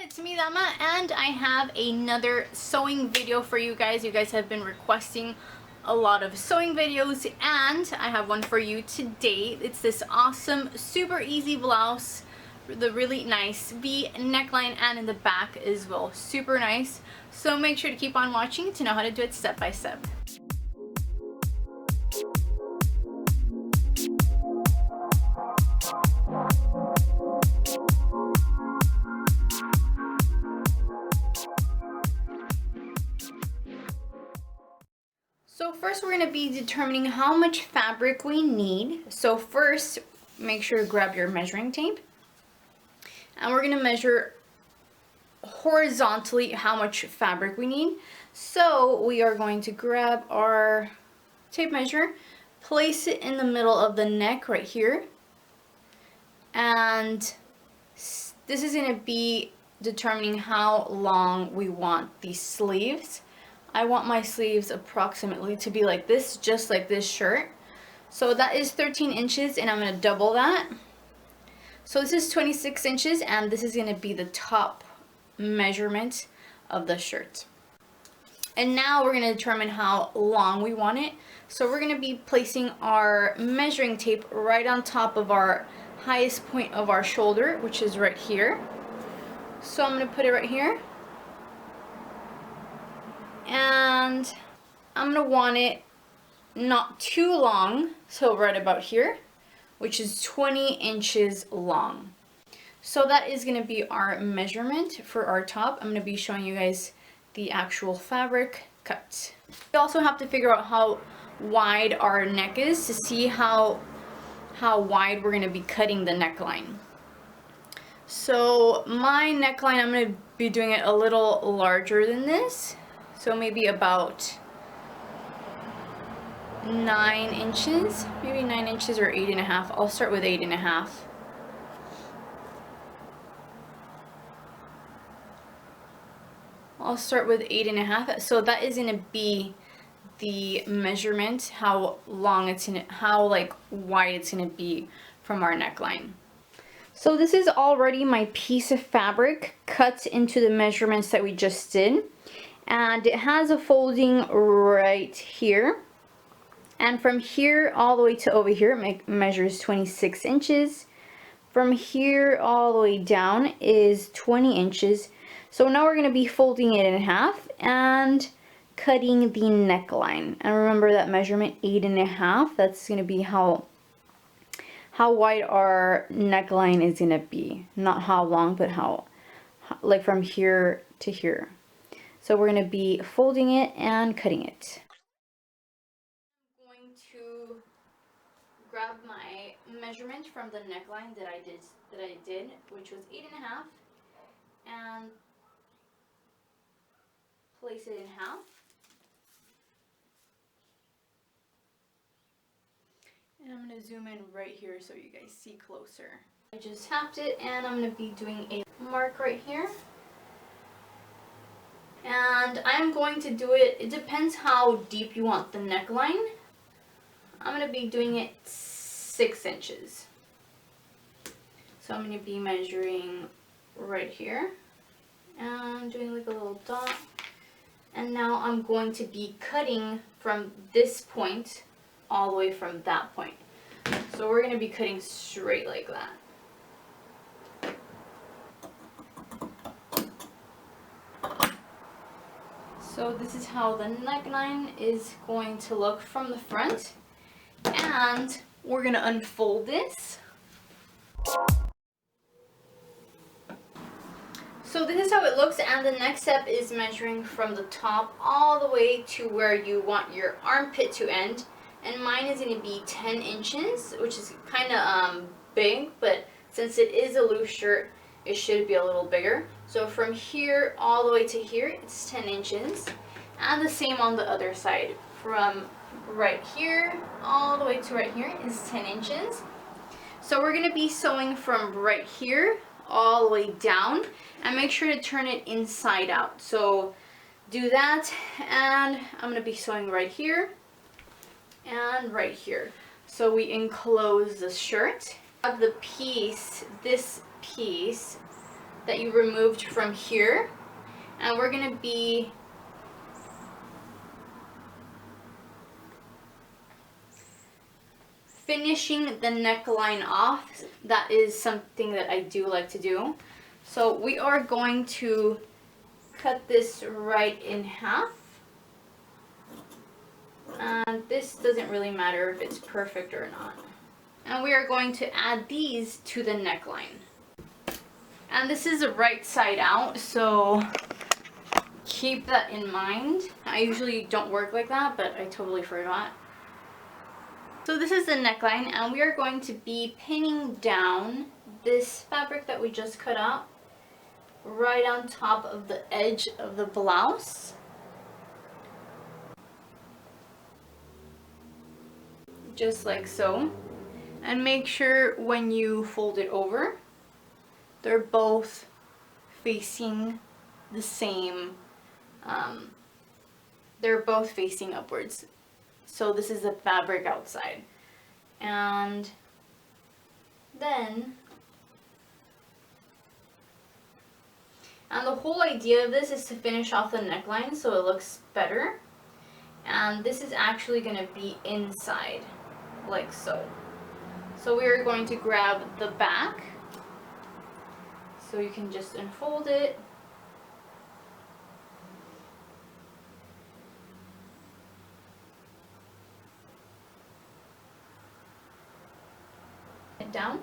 It's me, Dama, and I have another sewing video for you guys. You guys have been requesting a lot of sewing videos, and I have one for you today. It's this awesome, super easy blouse, the really nice V neckline, and in the back as well. Super nice. So make sure to keep on watching to know how to do it step by step. So first we're going to be determining how much fabric we need. So first, make sure to grab your measuring tape. And we're going to measure horizontally how much fabric we need. So we are going to grab our tape measure, place it in the middle of the neck right here. And this is going to be determining how long we want these sleeves. I want my sleeves approximately to be like this, just like this shirt. So that is 13 inches, and I'm going to double that. So this is 26 inches, and this is going to be the top measurement of the shirt. And now we're going to determine how long we want it. So we're going to be placing our measuring tape right on top of our highest point of our shoulder, which is right here. So I'm going to put it right here. And I'm going to want it not too long, so right about here, which is 20 inches long. So that is going to be our measurement for our top. I'm going to be showing you guys the actual fabric cut. We also have to figure out how wide our neck is to see how wide we're going to be cutting the neckline. So my neckline, I'm going to be doing it a little larger than this. So maybe about 9 inches, maybe 9 inches or 8.5. I'll start with 8.5. I'll start with 8.5. So that is going to be the measurement, how long it's gonna, how wide it's going to be from our neckline. So this is already my piece of fabric cut into the measurements that we just did. And it has a folding right here, and from here all the way to over here it measures 26 inches. From here all the way down is 20 inches. So now we're going to be folding it in half and cutting the neckline. And remember that measurement, 8.5. That's going to be how wide our neckline is going to be, not how long, but how like from here to here. So we're going to be folding it and cutting it. I'm going to grab my measurement from the neckline that I did, which was 8.5, and place it in half. And I'm going to zoom in right here so you guys see closer. I just halved it, and I'm going to be doing a mark right here. And I'm going to do it, it depends how deep you want the neckline. I'm going to be doing it 6 inches. So I'm going to be measuring right here and doing like a little dot. And now I'm going to be cutting from this point all the way from that point. So we're going to be cutting straight like that. So this is how the neckline is going to look from the front, and we're going to unfold this. So this is how it looks, and the next step is measuring from the top all the way to where you want your armpit to end, and mine is going to be 10 inches, which is kind of big, but since it is a loose shirt, it should be a little bigger. So from here all the way to here, it's 10 inches. And the same on the other side. From right here all the way to right here is 10 inches. So we're going to be sewing from right here all the way down. And make sure to turn it inside out. So do that. And I'm going to be sewing right here and right here. So we enclose the shirt. Have the piece, this piece, that you removed from here, and we're going to be finishing the neckline off. That is something that I do like to do. So we are going to cut this right in half. And this doesn't really matter if it's perfect or not. And we are going to add these to the neckline. And this is the right side out, so keep that in mind. I usually don't work like that, but I totally forgot. So this is the neckline, and we are going to be pinning down this fabric that we just cut out right on top of the edge of the blouse. Just like so. And make sure when you fold it over, they're both facing the same, they're both facing upwards. So this is the fabric outside. And then, and the whole idea of this is to finish off the neckline so it looks better. And this is actually going to be inside, like so. So we are going to grab the back. So you can just unfold it. It down.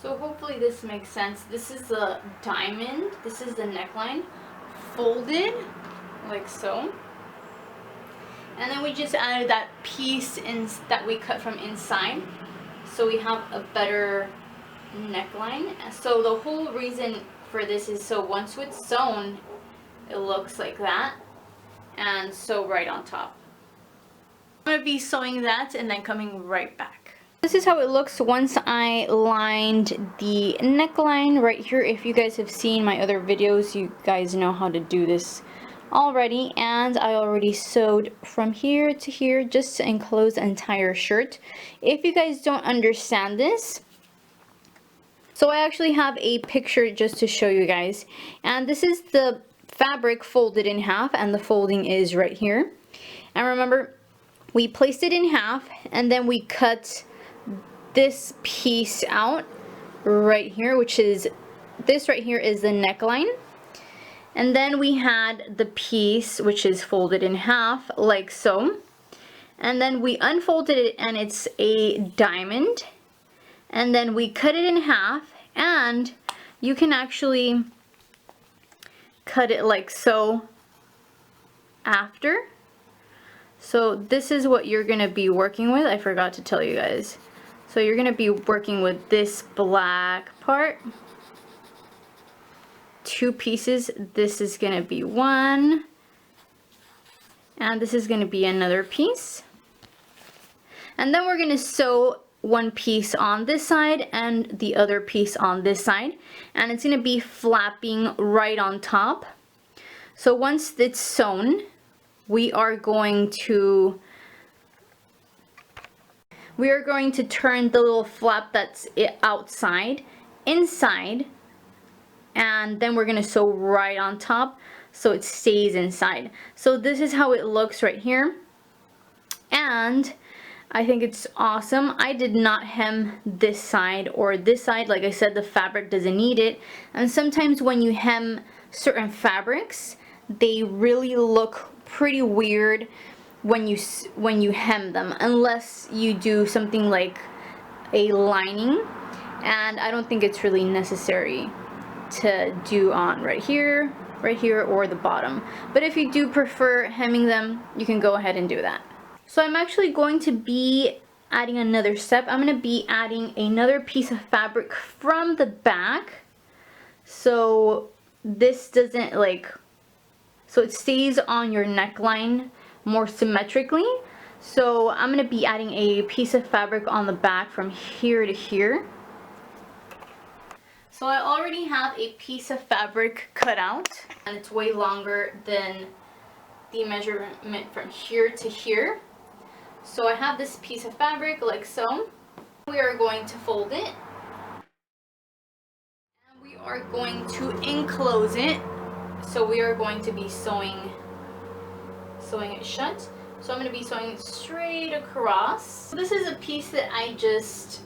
So hopefully this makes sense. This is the diamond. This is the neckline folded like so. And then we just added that piece in that we cut from inside. So we have a better neckline. So the whole reason for this is so once it's sewn, it looks like that, and sew right on top. I'm going to be sewing that and then coming right back. This is how it looks once I lined the neckline right here. If you guys have seen my other videos, you guys know how to do this already, and I already sewed from here to here just to enclose the entire shirt. If you guys don't understand this, so I actually have a picture just to show you guys, and this is the fabric folded in half, and the folding is right here. And remember, we placed it in half and then we cut this piece out right here, which is this right here is the neckline. And then we had the piece which is folded in half like so. And then we unfolded it and it's a diamond. And then we cut it in half, and you can actually cut it like so after. So this is what you're going to be working with. I forgot to tell you guys. So you're going to be working with this black part. Two pieces. This is going to be one, and this is going to be another piece. And then we're going to sew one piece on this side and the other piece on this side, and it's going to be flapping right on top. So once it's sewn, we are going to turn the little flap that's outside inside, and then we're going to sew right on top so it stays inside. So this is how it looks right here, and I think it's awesome. I did not hem this side or this side. Like I said, the fabric doesn't need it, and sometimes when you hem certain fabrics, they really look pretty weird when you hem them, unless you do something like a lining, and I don't think it's really necessary to do on right here, or the bottom. But if you do prefer hemming them, you can go ahead and do that. So I'm actually going to be adding another step. I'm going to be adding another piece of fabric from the back, so this doesn't so it stays on your neckline more symmetrically. So I'm going to be adding a piece of fabric on the back from here to here. So I already have a piece of fabric cut out, and it's way longer than the measurement from here to here. So I have this piece of fabric like so. We are going to fold it. are going to enclose it. So we are going to be sewing it shut. So I'm going to be sewing it straight across. This is a piece that I just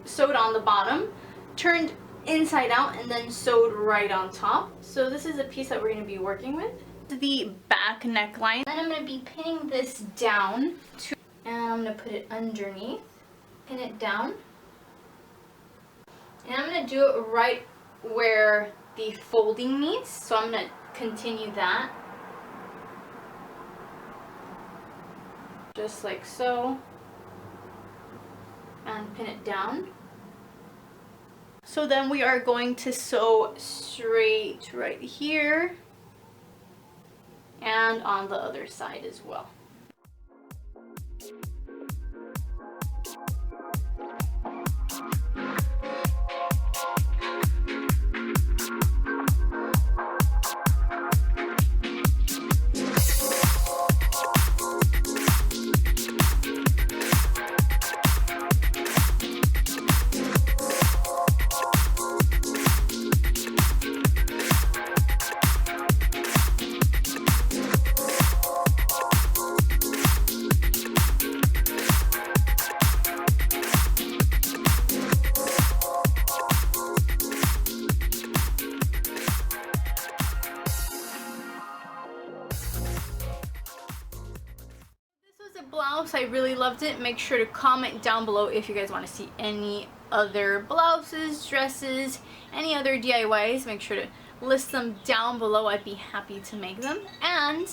sewed on the bottom, turned inside out, and then sewed right on top. So this is a piece that we're going to be working with. The back neckline. And I'm going to be pinning this down and I'm going to put it underneath, pin it down. And I'm going to do it right where the folding meets. So I'm going to continue that. Just like so. And pin it down. So then we are going to sew straight right here and on the other side as well. Blouse, I really loved it. Make sure to comment down below if you guys want to see any other blouses, dresses, any other DIYs. Make sure to list them down below. I'd be happy to make them. And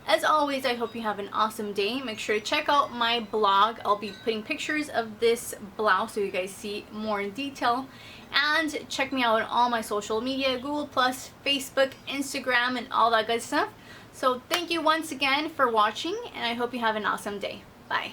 as always, I hope you have an awesome day. Make sure to check out my blog. I'll be putting pictures of this blouse so you guys see more in detail. And check me out on all my social media, Google+, Facebook, Instagram, and all that good stuff. So thank you once again for watching, and I hope you have an awesome day. Bye.